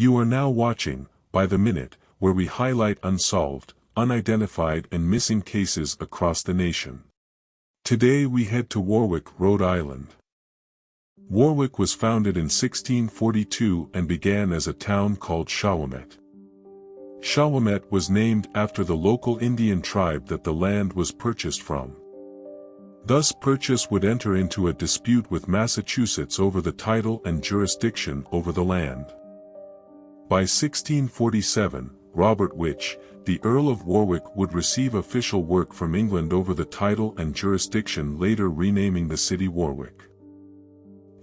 You are now watching, By the Minute, where we highlight unsolved, unidentified and missing cases across the nation. Today we head to Warwick, Rhode Island. Warwick was founded in 1642 and began as a town called Shawomet. Shawomet was named after the local Indian tribe that the land was purchased from. Thus purchase would enter into a dispute with Massachusetts over the title and jurisdiction over the land. By 1647, Robert Witch, the Earl of Warwick, would receive official work from England over the title and jurisdiction, later renaming the city Warwick.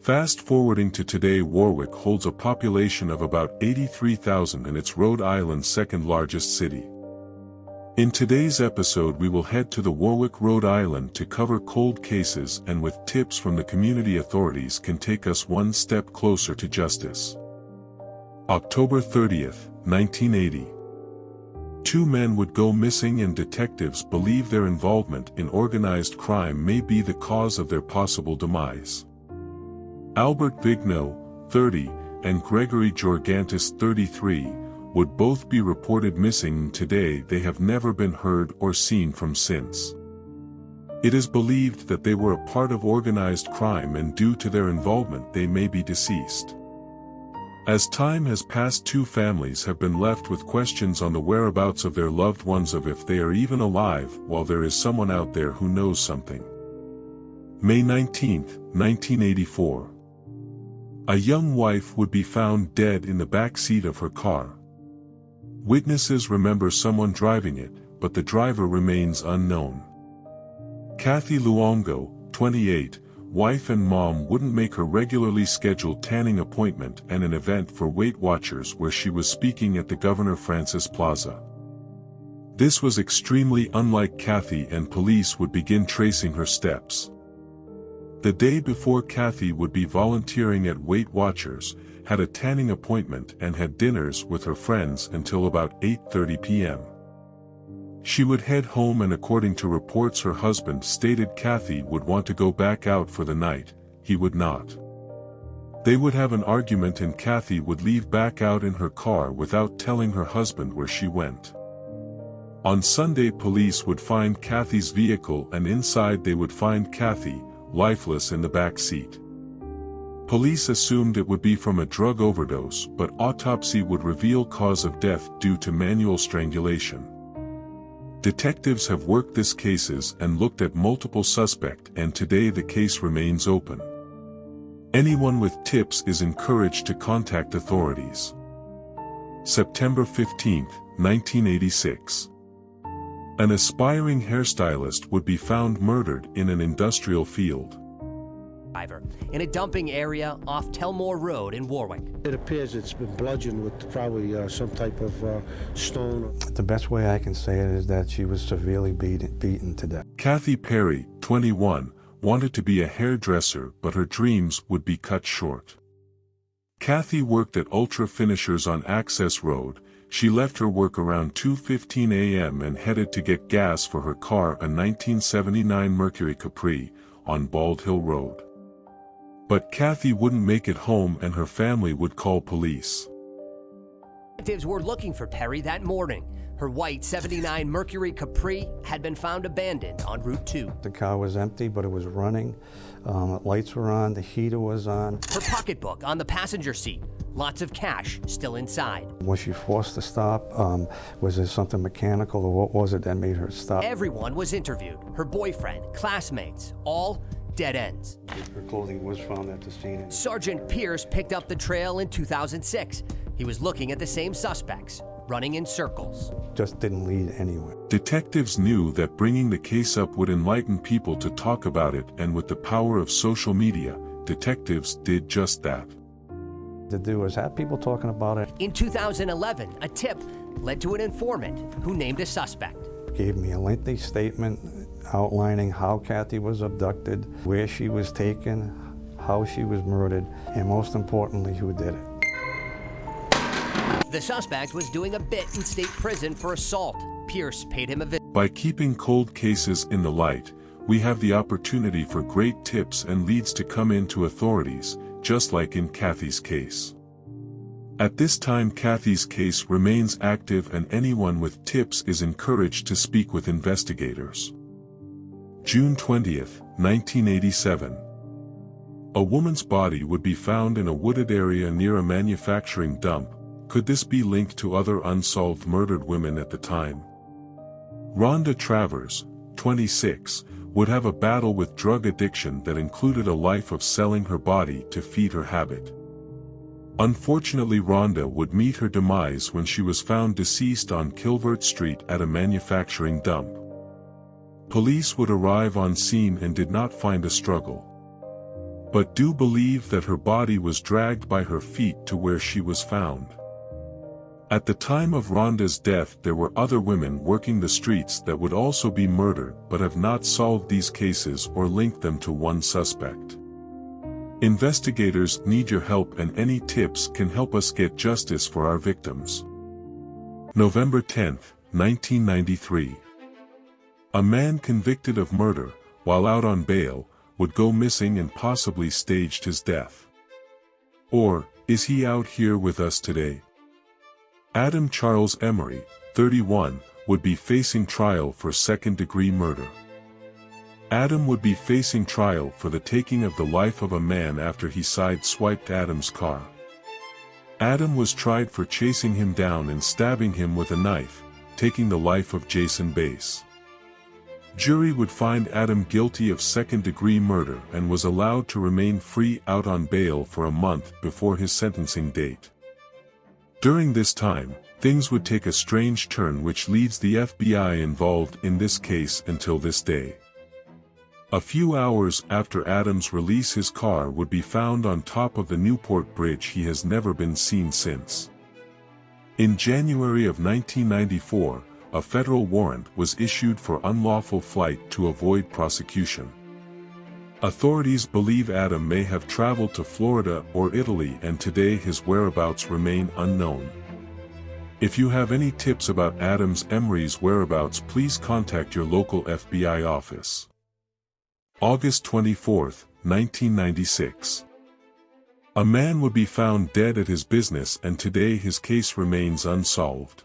Fast forwarding to today, Warwick holds a population of about 83,000 and it's Rhode Island's second largest city. In today's episode we will head to the Warwick, Rhode Island to cover cold cases and with tips from the community authorities can take us one step closer to justice. October 30th, 1980. Two men would go missing and detectives believe their involvement in organized crime may be the cause of their possible demise. Albert Vigneault, 30, and Gregory Georgantis, 33, would both be reported missing today. They have never been heard or seen from since. It is believed that they were a part of organized crime and due to their involvement they may be deceased. As time has passed, two families have been left with questions on the whereabouts of their loved ones, of if they are even alive, while there is someone out there who knows something. May 19, 1984. A young wife would be found dead in the back seat of her car. Witnesses remember someone driving it, but the driver remains unknown. Kathy Luongo, 28, wife and mom, wouldn't make her regularly scheduled tanning appointment and an event for Weight Watchers where she was speaking at the Governor Francis Plaza. This was extremely unlike Kathy, and police would begin tracing her steps. The day before, Kathy would be volunteering at Weight Watchers, had a tanning appointment and had dinners with her friends until about 8:30 p.m. She would head home and according to reports her husband stated Kathy would want to go back out for the night. He would not. They would have an argument and Kathy would leave back out in her car without telling her husband where she went. On Sunday, police would find Kathy's vehicle and inside they would find Kathy, lifeless in the back seat. Police assumed it would be from a drug overdose, but autopsy would reveal cause of death due to manual strangulation. Detectives have worked these cases and looked at multiple suspects, and today the case remains open. Anyone with tips is encouraged to contact authorities. September 15, 1986. An aspiring hairstylist would be found murdered in an industrial field. In a dumping area off Telmore Road in Warwick. It appears it's been bludgeoned with probably some type of stone. The best way I can say it is that she was severely beaten to death. Kathy Perry, 21, wanted to be a hairdresser, but her dreams would be cut short. Kathy worked at Ultra Finishers on Access Road. She left her work around 2:15 a.m. and headed to get gas for her car, a 1979 Mercury Capri, on Bald Hill Road. But Kathy wouldn't make it home and her family would call police. Detectives were looking for Perry that morning. Her white 79 Mercury Capri had been found abandoned on Route 2. The car was empty, but it was running. Lights were on, the heater was on. Her pocketbook on the passenger seat. Lots of cash still inside. Was she forced to stop? Was there something mechanical, or what was it that made her stop? Everyone was interviewed. Her boyfriend, classmates, all dead ends. Her clothing was found at the scene. Sergeant Pierce picked up the trail in 2006. He was looking at the same suspects, running in circles. Just didn't lead anywhere. Detectives knew that bringing the case up would enlighten people to talk about it, and with the power of social media, detectives did just that. To do is have people talking about it. In 2011, a tip led to an informant who named a suspect. Gave me a lengthy statement outlining how Kathy was abducted, where she was taken, how she was murdered, and most importantly, who did it. The suspect was doing a bit in state prison for assault. Pierce paid him a visit. By keeping cold cases in the light, we have the opportunity for great tips and leads to come into authorities, just like in Kathy's case. At this time Kathy's case remains active and anyone with tips is encouraged to speak with investigators. June 20, 1987. A woman's body would be found in a wooded area near a manufacturing dump. Could this be linked to other unsolved murdered women at the time? Rhonda Travers, 26, would have a battle with drug addiction that included a life of selling her body to feed her habit. Unfortunately, Rhonda would meet her demise when she was found deceased on Kilvert Street at a manufacturing dump. Police would arrive on scene and did not find a struggle, but do believe that her body was dragged by her feet to where she was found. At the time of Rhonda's death, there were other women working the streets that would also be murdered but have not solved these cases or linked them to one suspect. Investigators need your help, and any tips can help us get justice for our victims. November 10, 1993. A man convicted of murder, while out on bail, would go missing and possibly staged his death. Or, is he out here with us today? Adam Charles Emery, 31, would be facing trial for second-degree murder. Adam would be facing trial for the taking of the life of a man after he side-swiped Adam's car. Adam was tried for chasing him down and stabbing him with a knife, taking the life of Jason Bass. Jury would find Adam guilty of second-degree murder and was allowed to remain free out on bail for a month before his sentencing date. During this time, things would take a strange turn which leads the FBI involved in this case until this day. A few hours after Adam's release, his car would be found on top of the Newport Bridge. He has never been seen since. In January of 1994, a federal warrant was issued for unlawful flight to avoid prosecution. Authorities believe Adam may have traveled to Florida or Italy, and today his whereabouts remain unknown. If you have any tips about Adams Emery's whereabouts, please contact your local FBI office. August 24, 1996. A man would be found dead at his business, and today his case remains unsolved.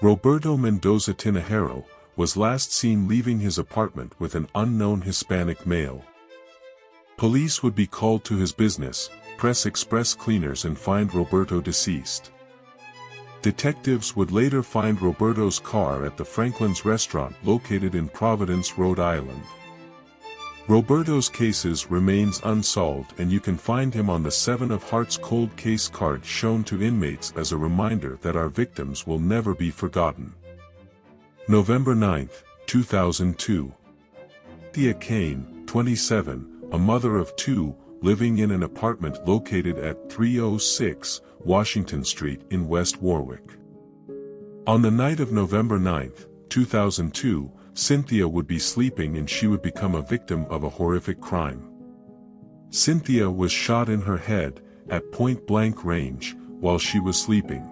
Roberto Mendoza Tinajero was last seen leaving his apartment with an unknown Hispanic male. Police would be called to his business, press express cleaners, and find Roberto deceased. Detectives would later find Roberto's car at the Franklin's restaurant located in Providence, Rhode Island. Roberto's cases remains unsolved, and you can find him on the 7 of Hearts cold case card shown to inmates as a reminder that our victims will never be forgotten. November 9, 2002. Thea Kane, 27, a mother of two, living in an apartment located at 306 Washington Street in West Warwick. On the night of November 9, 2002, Cynthia would be sleeping and she would become a victim of a horrific crime. Cynthia was shot in her head, at point-blank range, while she was sleeping.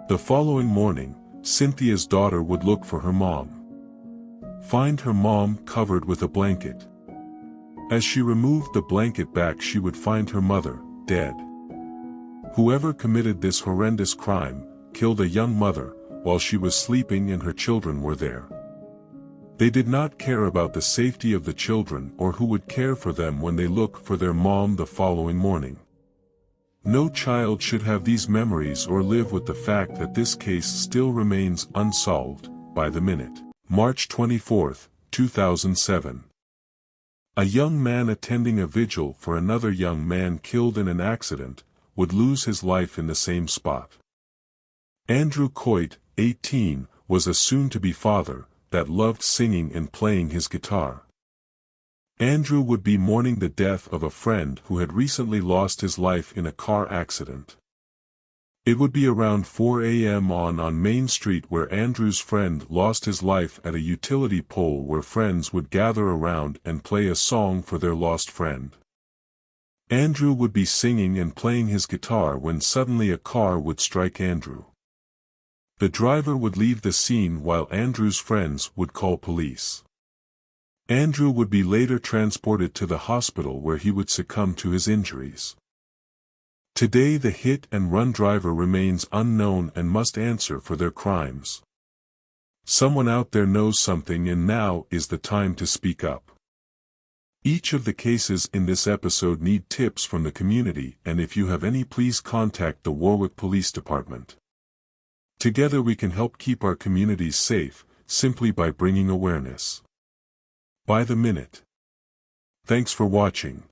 The following morning, Cynthia's daughter would look for her mom. Find her mom covered with a blanket. As she removed the blanket back, she would find her mother, dead. Whoever committed this horrendous crime, killed a young mother, while she was sleeping and her children were there. They did not care about the safety of the children or who would care for them when they look for their mom the following morning. No child should have these memories or live with the fact that this case still remains unsolved, by the minute. March 24, 2007. A young man attending a vigil for another young man killed in an accident, would lose his life in the same spot. Andrew Coit, 18, was a soon-to-be father, that loved singing and playing his guitar. Andrew would be mourning the death of a friend who had recently lost his life in a car accident. It would be around 4 a.m. on Main Street where Andrew's friend lost his life at a utility pole where friends would gather around and play a song for their lost friend. Andrew would be singing and playing his guitar when suddenly a car would strike Andrew. The driver would leave the scene while Andrew's friends would call police. Andrew would be later transported to the hospital where he would succumb to his injuries. Today the hit-and-run driver remains unknown and must answer for their crimes. Someone out there knows something, and now is the time to speak up. Each of the cases in this episode need tips from the community, and if you have any, please contact the Warwick Police Department. Together we can help keep our communities safe, simply by bringing awareness. By the minute. Thanks for watching.